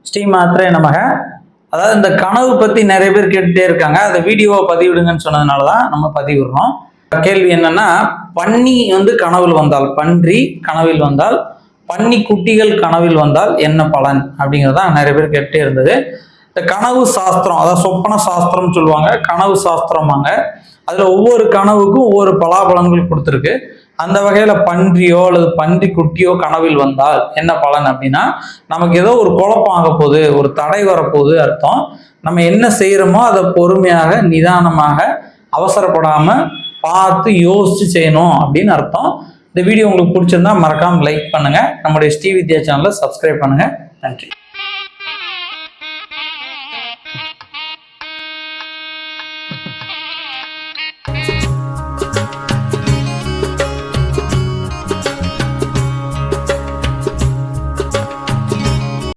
ஸ்ரீமாத்ரே நமக. அதாவது இந்த கனவு பற்றி நிறைய பேர் கேட்டுகிட்டே இருக்காங்க. அதை வீடியோவை பதிவிடுங்கன்னு சொன்னதுனால தான் நம்ம பதிவிடுறோம். கேள்வி என்னன்னா, பன்னி கனவில் வந்தால், பன்றி கனவில் வந்தால், பன்னி குட்டிகள் கனவில் வந்தால் என்ன பலன் அப்படிங்கிறதான் நிறைய பேர் கேட்டே இருந்தது. இந்த கனவு சாஸ்திரம், அதாவது சொப்பன சாஸ்திரம் சொல்லுவாங்க, கனவு சாஸ்திரமாங்க. அதில் ஒவ்வொரு கனவுக்கும் ஒவ்வொரு பலாபலன்கள் கொடுத்துருக்கு. அந்த வகையில் பன்றியோ அல்லது பன்றி குட்டியோ கனவில் வந்தால் என்ன பலன் அப்படின்னா, நமக்கு ஏதோ ஒரு குழப்பம் ஆக போகுது, ஒரு தடை வரப்போகுது அர்த்தம். நம்ம என்ன செய்கிறோமோ அதை பொறுமையாக நிதானமாக அவசரப்படாமல் பார்த்து யோசிச்சு செய்யணும் அப்படின்னு அர்த்தம். இந்த வீடியோ உங்களுக்கு பிடிச்சிருந்தா மறக்காமல் லைக் பண்ணுங்கள். நம்முடைய ஸ்ரீ வித்யா சேனலை சப்ஸ்கிரைப் பண்ணுங்கள். நன்றி.